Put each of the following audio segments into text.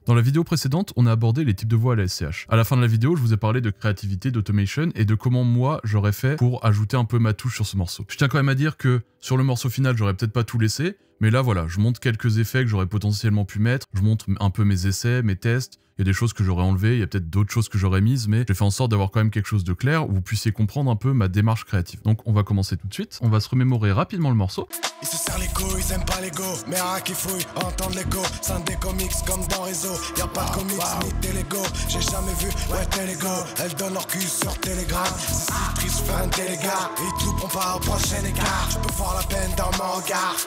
Dans la vidéo précédente, on a abordé les types de voix à la SCH. À la fin de la vidéo, je vous ai parlé de créativité, d'automation et de comment moi j'aurais fait pour ajouter un peu ma touche sur ce morceau. Je tiens quand même à dire que sur le morceau final, j'aurais peut-être pas tout laissé, mais là voilà, je montre quelques effets que j'aurais potentiellement pu mettre, je montre un peu mes essais, mes tests, il y a des choses que j'aurais enlevées, il y a peut-être d'autres choses que j'aurais mises, mais j'ai fait en sorte d'avoir quand même quelque chose de clair où vous puissiez comprendre un peu ma démarche créative. Donc on va commencer tout de suite, on va se remémorer rapidement le morceau. Ils se serrent les couilles, ils aiment pas l'ego, mais un qui fouille, entendre l'écho, c'est des comics comme dans Réseau, y'a pas de comics ni télégo, j'ai jamais vu, ouais télégo, elles donnent leur cul sur Telegram, c'est si triste faire un téléga, ils tout prend pas au prochain écart, tu peux voir la peine dans mon regard.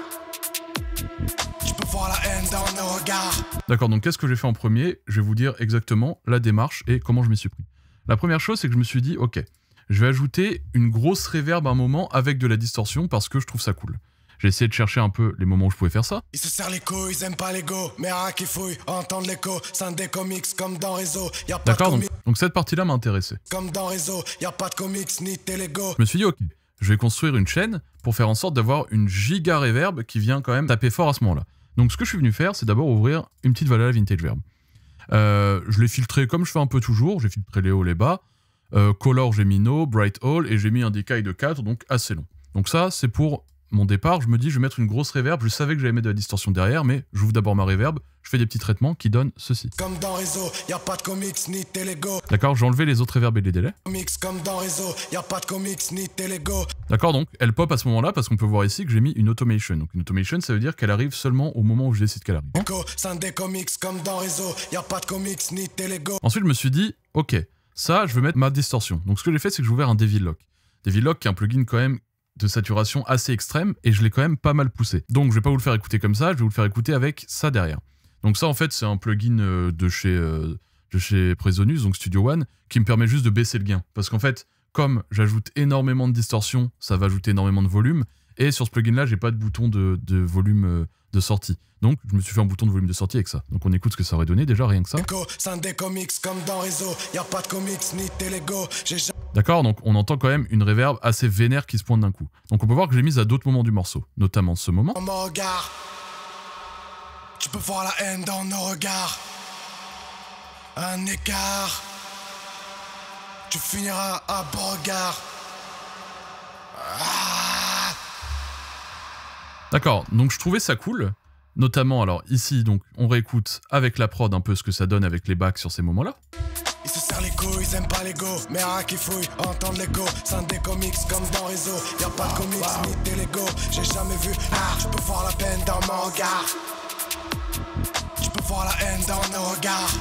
Voir la haine dans nos regards. D'accord, donc qu'est-ce que j'ai fait en premier? Je vais vous dire exactement la démarche et comment je m'y suis pris. La première chose, c'est que je me suis dit, ok, je vais ajouter une grosse reverb à un moment avec de la distorsion parce que je trouve ça cool. J'ai essayé de chercher un peu les moments où je pouvais faire ça. Ils se serrent les couilles, ils aiment pas l'ego, mais un qui fouille, entendre l'écho, c'est des comics comme dans Réseau, y'a pas de D'accord, comics. donc cette partie-là m'a intéressé. Comme dans Réseau, y'a pas de comics ni télégo. Je me suis dit, ok, je vais construire une chaîne pour faire en sorte d'avoir une giga reverb qui vient quand même taper fort à ce moment-là. Donc ce que je suis venu faire, c'est d'abord ouvrir une petite valve vintage verb. Je l'ai filtré comme je fais un peu toujours, j'ai filtré les hauts, les bas. Color, j'ai mis no, bright all, et j'ai mis un decay de 4, donc assez long. Donc ça, c'est pour mon départ, je me dis, je vais mettre une grosse reverb, je savais que j'allais mettre de la distorsion derrière, mais j'ouvre d'abord ma reverb, je fais des petits traitements qui donnent ceci. Comme dans Réseau, y'a pas de comics ni télégo. D'accord, j'ai enlevé les autres reverbs et les délais. Comics comme dans Réseau, y'a pas de comics ni télégo. D'accord, donc elle pop à ce moment-là parce qu'on peut voir ici que j'ai mis une automation. Donc une automation, ça veut dire qu'elle arrive seulement au moment où je décide qu'elle arrive. C'est des comics comme dans Réseau, y'a pas de comics ni télégo. Ensuite, je me suis dit, ok, ça, je vais mettre ma distorsion. Donc ce que j'ai fait, c'est que j'ai ouvert un Devil Lock. Devil Lock qui est un plugin quand même de saturation assez extrême et je l'ai quand même pas mal poussé. Donc je vais pas vous le faire écouter comme ça, je vais vous le faire écouter avec ça derrière. Donc ça, en fait, c'est un plugin de chez Presonus, donc Studio One, qui me permet juste de baisser le gain. Parce qu'en fait, comme j'ajoute énormément de distorsion, ça va ajouter énormément de volume. Et sur ce plugin-là, j'ai pas de bouton de volume de sortie. Donc, je me suis fait un bouton de volume de sortie avec ça. Donc, on écoute ce que ça aurait donné déjà, rien que ça. D'accord, donc on entend quand même une reverb assez vénère qui se pointe d'un coup. Donc, on peut voir que j'ai mise à d'autres moments du morceau, notamment ce moment. Tu peux voir la haine dans nos regards. Un écart. Tu finiras à Beauregard. Ah. D'accord, donc je trouvais ça cool, notamment, alors ici, donc on réécoute avec la prod un peu ce que ça donne avec les bacs sur ces moments-là. Ils se serrent les couilles, ils aiment pas l'ego, mais un qui fouille, entendre l'écho, c'est des comics comme dans Réseau, y'a pas de comics ni télégo, j'ai jamais vu, tu peux voir la peine dans mon regard. Tu peux voir la haine dans nos regards.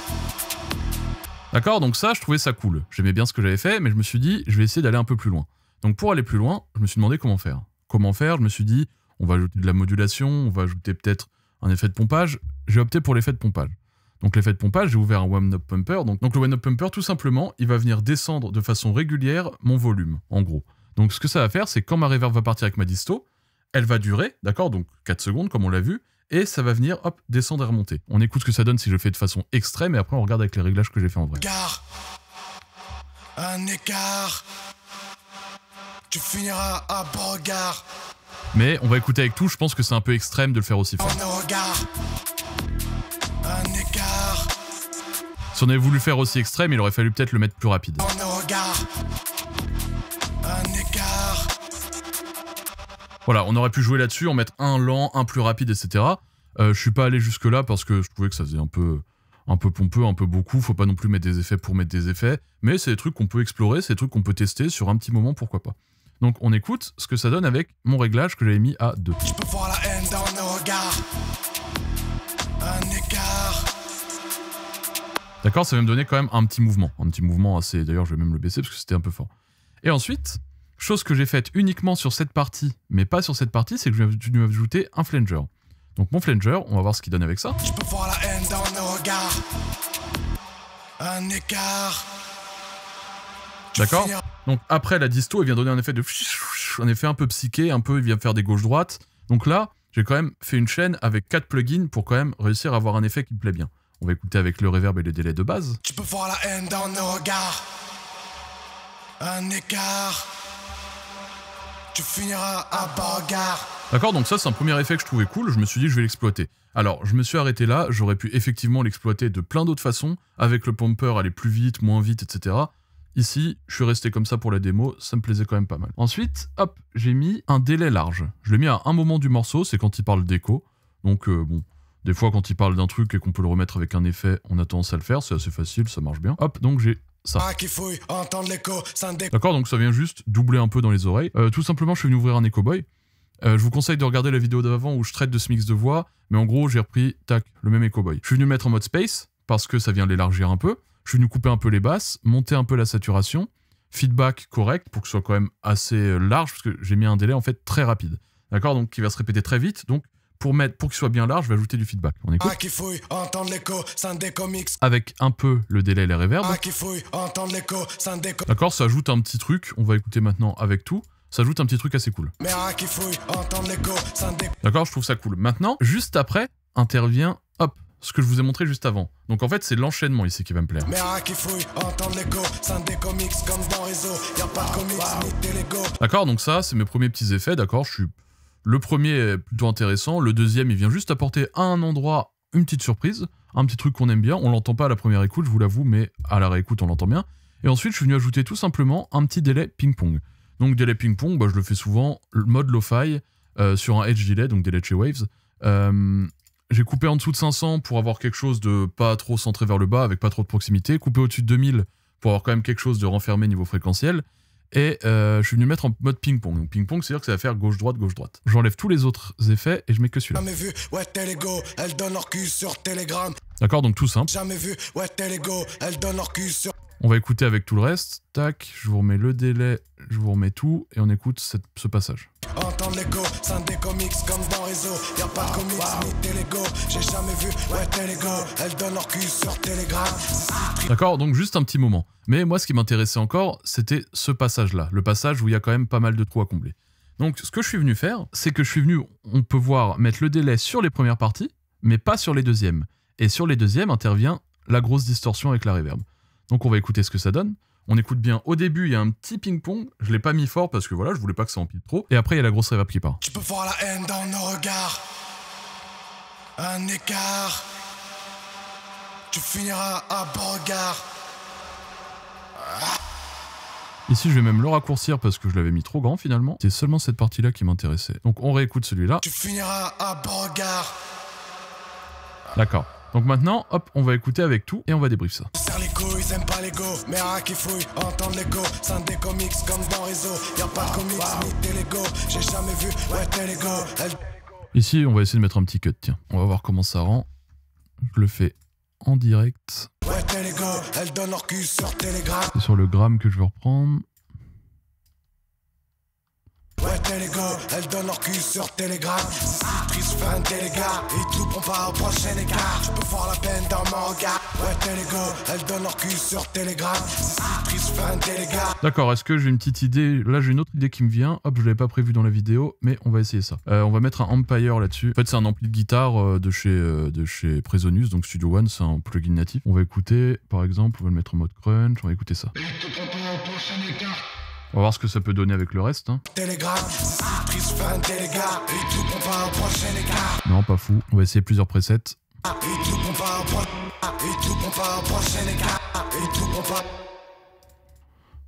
D'accord, donc ça, je trouvais ça cool. J'aimais bien ce que j'avais fait, mais je me suis dit, je vais essayer d'aller un peu plus loin. Donc pour aller plus loin, je me suis demandé comment faire. Comment faire? Je me suis dit, on va ajouter de la modulation, on va ajouter peut-être un effet de pompage. J'ai opté pour l'effet de pompage. Donc l'effet de pompage, j'ai ouvert un one-up pumper. Donc le one-up pumper, tout simplement, il va venir descendre de façon régulière mon volume, en gros. Donc ce que ça va faire, c'est quand ma reverb va partir avec ma disto, elle va durer, d'accord, donc 4 secondes, comme on l'a vu, et ça va venir, hop, descendre et remonter. On écoute ce que ça donne si je le fais de façon extrême, et après on regarde avec les réglages que j'ai fait en vrai. Un écart. Tu finiras à Beauregard. Mais on va écouter avec tout, je pense que c'est un peu extrême de le faire aussi fort. Un écart. Si on avait voulu faire aussi extrême, il aurait fallu peut-être le mettre plus rapide. Un écart. Voilà, on aurait pu jouer là-dessus, en mettre un lent, un plus rapide, etc. Je suis pas allé jusque là parce que je trouvais que ça faisait un peu pompeux, un peu beaucoup. Faut pas non plus mettre des effets pour mettre des effets. Mais c'est des trucs qu'on peut explorer, c'est des trucs qu'on peut tester sur un petit moment, pourquoi pas. Donc on écoute ce que ça donne avec mon réglage que j'avais mis à 2. Tu peux voir la haine dans nos regards. Un écart. D'accord, ça va me donner quand même un petit mouvement assez... D'ailleurs, je vais même le baisser parce que c'était un peu fort. Et ensuite, chose que j'ai faite uniquement sur cette partie, mais pas sur cette partie, c'est que je vais ajouter un flanger. Donc mon flanger, on va voir ce qu'il donne avec ça. Tu peux voir la haine dans nos regards. Un écart. D'accord. Donc après la disto, il vient donner un effet de... un effet un peu psyché, un peu, il vient faire des gauches-droites. Donc là, j'ai quand même fait une chaîne avec 4 plugins pour quand même réussir à avoir un effet qui me plaît bien. On va écouter avec le reverb et les délais de base. Tu peux voir la haine dans nos regards. Un écart. Tu finiras à Beauregard. D'accord, donc ça c'est un premier effet que je trouvais cool, je me suis dit je vais l'exploiter. Alors, je me suis arrêté là, j'aurais pu effectivement l'exploiter de plein d'autres façons, avec le pomper, aller plus vite, moins vite, etc. Ici, je suis resté comme ça pour la démo, ça me plaisait quand même pas mal. Ensuite, hop, j'ai mis un délai large. Je l'ai mis à un moment du morceau, c'est quand il parle d'écho. Donc, bon, des fois, quand il parle d'un truc et qu'on peut le remettre avec un effet, on a tendance à le faire, c'est assez facile, ça marche bien. Hop, donc j'ai ça. D'accord, donc ça vient juste doubler un peu dans les oreilles. Tout simplement, je suis venu ouvrir un Echo Boy. Je vous conseille de regarder la vidéo d'avant où je traite de ce mix de voix, mais en gros, j'ai repris, tac, le même Echo Boy. Je suis venu le mettre en mode space, parce que ça vient l'élargir un peu. Je suis venu couper un peu les basses, monter un peu la saturation, feedback correct, pour que ce soit quand même assez large, parce que j'ai mis un délai en fait très rapide. D'accord, donc qui va se répéter très vite, donc pour qu'il soit bien large, je vais ajouter du feedback. On écoute. Avec un peu le délai et les reverbs. D'accord, ça ajoute un petit truc, on va écouter maintenant avec tout. Ça ajoute un petit truc assez cool. D'accord, je trouve ça cool. Maintenant, juste après, intervient, hop, ce que je vous ai montré juste avant. Donc en fait, c'est l'enchaînement ici qui va me plaire. D'accord, donc ça, c'est mes premiers petits effets, d'accord, le premier est plutôt intéressant, le deuxième, il vient juste apporter à un endroit une petite surprise, un petit truc qu'on aime bien, on l'entend pas à la première écoute, je vous l'avoue, mais à la réécoute, on l'entend bien. Et ensuite, je suis venu ajouter tout simplement un petit délai ping-pong. Donc délai ping-pong, bah, je le fais souvent, mode lo-fi, sur un edge delay, donc délai chez Waves. J'ai coupé en dessous de 500 pour avoir quelque chose de pas trop centré vers le bas, avec pas trop de proximité, coupé au-dessus de 2000 pour avoir quand même quelque chose de renfermé niveau fréquentiel. Et je suis venu le mettre en mode ping-pong. Donc ping-pong, c'est-à-dire que ça va faire gauche-droite, gauche-droite. J'enlève tous les autres effets et je mets que celui-là. D'accord, donc tout simple. On va écouter avec tout le reste. Tac, je vous remets le délai, je vous remets tout, et on écoute ce passage. D'accord, donc juste un petit moment. Mais moi, ce qui m'intéressait encore, c'était ce passage-là. Le passage où il y a quand même pas mal de trous à combler. Donc, ce que je suis venu faire, c'est que je suis venu, on peut voir, mettre le délai sur les premières parties, mais pas sur les deuxièmes. Et sur les deuxièmes intervient la grosse distorsion avec la reverb. Donc on va écouter ce que ça donne. On écoute bien. Au début, il y a un petit ping-pong. Je l'ai pas mis fort parce que voilà, je voulais pas que ça empile trop. Et après, il y a la grosse reverb qui part. Tu peux voir la haine dans nos regards. Un écart. Tu finiras à Beauregard. Ici, je vais même le raccourcir parce que je l'avais mis trop grand finalement. C'est seulement cette partie-là qui m'intéressait. Donc on réécoute celui-là. Tu finiras à Beauregard. D'accord. Donc maintenant, hop, on va écouter avec tout et on va débrief ça. Ils aiment pas l'ego, mais qui fouille, entendre l'ego, c'est des comics comme dans réseau, y'a pas de comics ni télégo, j'ai jamais vu, ouais télégo. Ici, on va essayer de mettre un petit cut, tiens. On va voir comment ça rend. Je le fais en direct. Ouais télégo, elles donnent leur cul sur Telegram. C'est sur le gramme que je veux reprendre. Ouais télégo, elles donnent leur cul sur Telegram. Triste faire un téléga, et tout prend pas au prochain écart. Tu peux voir la peine dans mon regard. Ouais télégo, elles donnent leur cul sur Telegram. Triste faire un téléga. D'accord, est-ce que j'ai une petite idée? Là, j'ai une autre idée qui me vient. Hop, je l'avais pas prévu dans la vidéo, mais on va essayer ça. On va mettre un Ampire là-dessus. En fait, c'est un ampli de guitare de chez Presonus, donc Studio One, c'est un plugin natif. On va écouter, par exemple, on va le mettre en mode crunch, on va écouter ça. On va voir ce que ça peut donner avec le reste. Hein. Non, pas fou. On va essayer plusieurs presets.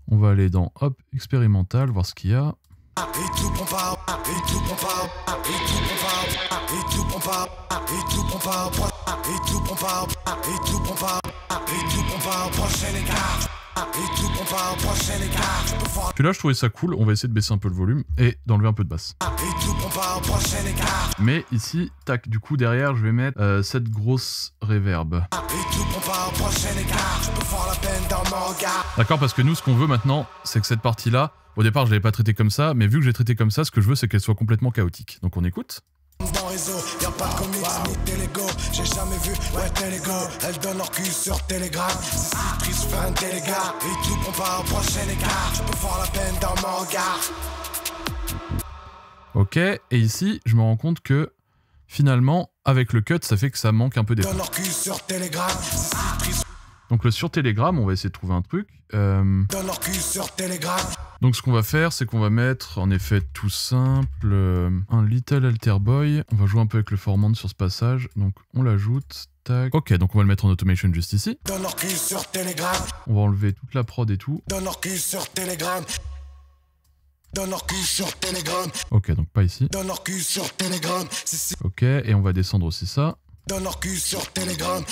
On va aller dans Hop, expérimental, voir ce qu'il y a. Celui-là, je trouvais ça cool. On va essayer de baisser un peu le volume et d'enlever un peu de basse. Mais ici, tac, du coup, derrière, je vais mettre cette grosse reverb. D'accord, parce que nous, ce qu'on veut maintenant, c'est que cette partie-là, au départ, je l'avais pas traitée comme ça, mais vu que je l'ai traitée comme ça, ce que je veux, c'est qu'elle soit complètement chaotique. Donc on écoute. Dans réseau, y'a pas de comics ni télégo, j'ai jamais vu, ouais télégo, elles donnent leur cul sur Telegram. Triste faire un téléga, et tout prend pas au prochain écart. Tu peux voir la peine dans mon regard. Ok, et ici, je me rends compte que finalement, avec le cut, ça fait que ça manque un peu d'effort. Donc le sur Telegram, on va essayer de trouver un truc. Donne leur cul sur Telegram. Donc ce qu'on va faire, c'est qu'on va mettre en effet tout simple un Little Alter Boy. On va jouer un peu avec le formant sur ce passage. Donc on l'ajoute. Tac. Ok, donc on va le mettre en automation juste ici. Donne leur cul sur Telegram. On va enlever toute la prod et tout. Donne leur cul sur Telegram. Donne leur cul sur Telegram. Ok, donc pas ici. Donne leur cul sur Telegram. Ok, et on va descendre aussi ça. Donne leur cul sur Telegram.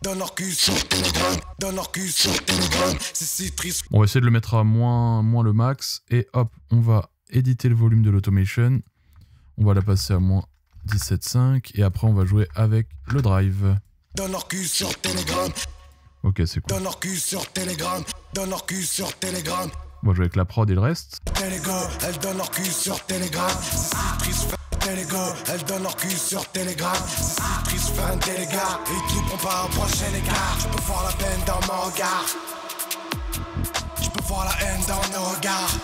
Donne leur cul sur Telegram. Donne leur cul sur Telegram. C'est si triste. On va essayer de le mettre à moins le max. Et hop, on va éditer le volume de l'automation. On va la passer à moins 17.5. Et après, on va jouer avec le drive. Donne leur cul sur Telegram. Ok, c'est cool. Donne leur cul sur Telegram. Donne leur cul sur Telegram. On va jouer avec la prod et le reste. Telego, elles donnent leur cul sur Telegram. C'est si triste. Telego, elles donnent leur cul sur Telegram. C'est si triste, faire un délégat. Et ils ne pas au prochain écart. Je peux voir la peine dans mon regard. Je peux voir la haine dans nos regards.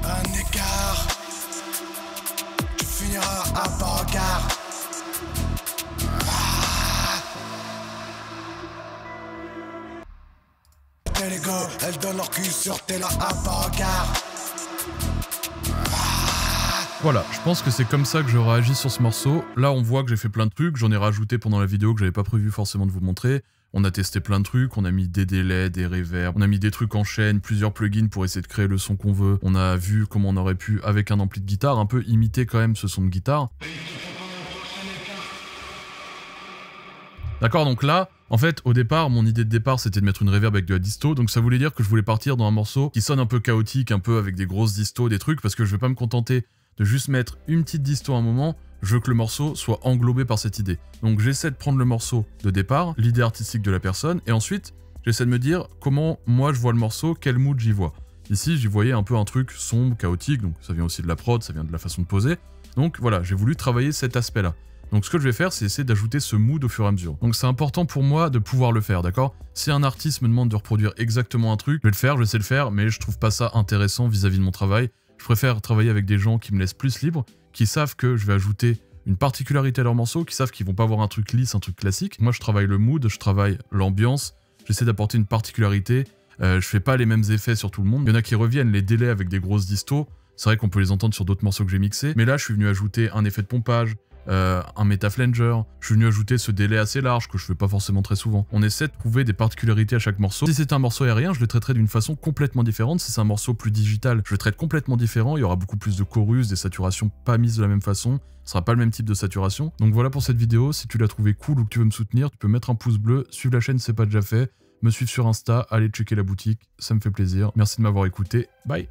Un écart. Tu finiras à pas regard. Telego, elles donnent leur cul sur Tela à pas regard. Voilà, je pense que c'est comme ça que je réagis sur ce morceau. Là, on voit que j'ai fait plein de trucs. J'en ai rajouté pendant la vidéo que j'avais pas prévu forcément de vous montrer. On a testé plein de trucs, on a mis des délais, des reverbs, on a mis des trucs en chaîne, plusieurs plugins pour essayer de créer le son qu'on veut. On a vu comment on aurait pu, avec un ampli de guitare, un peu imiter quand même ce son de guitare. D'accord, donc là, en fait, au départ, mon idée de départ, c'était de mettre une reverb avec de la disto, donc ça voulait dire que je voulais partir dans un morceau qui sonne un peu chaotique, un peu avec des grosses distos, des trucs, parce que je vais pas me contenter de juste mettre une petite disto à un moment, je veux que le morceau soit englobé par cette idée. Donc j'essaie de prendre le morceau de départ, l'idée artistique de la personne, et ensuite, j'essaie de me dire comment moi je vois le morceau, quel mood j'y vois. Ici, j'y voyais un peu un truc sombre, chaotique, donc ça vient aussi de la prod, ça vient de la façon de poser. Donc voilà, j'ai voulu travailler cet aspect-là. Donc ce que je vais faire, c'est essayer d'ajouter ce mood au fur et à mesure. Donc c'est important pour moi de pouvoir le faire, d'accord? Si un artiste me demande de reproduire exactement un truc, je vais le faire, je sais le faire, mais je trouve pas ça intéressant vis-à-vis de mon travail. Je préfère travailler avec des gens qui me laissent plus libre, qui savent que je vais ajouter une particularité à leur morceau, qui savent qu'ils vont pas avoir un truc lisse, un truc classique. Moi je travaille le mood, je travaille l'ambiance, j'essaie d'apporter une particularité, je fais pas les mêmes effets sur tout le monde. Il y en a qui reviennent, les délais avec des grosses distos, c'est vrai qu'on peut les entendre sur d'autres morceaux que j'ai mixés, mais là je suis venu ajouter un effet de pompage, un métaflanger, je suis venu ajouter ce délai assez large que je fais pas forcément très souvent. On essaie de trouver des particularités à chaque morceau. Si c'est un morceau aérien, je le traiterai d'une façon complètement différente. Si c'est un morceau plus digital, je le traite complètement différent. Il y aura beaucoup plus de chorus, des saturations pas mises de la même façon. Ce sera pas le même type de saturation. Donc voilà pour cette vidéo. Si tu l'as trouvé cool ou que tu veux me soutenir, tu peux mettre un pouce bleu, suivre la chaîne si c'est pas déjà fait, me suivre sur Insta, aller checker la boutique, ça me fait plaisir. Merci de m'avoir écouté. Bye.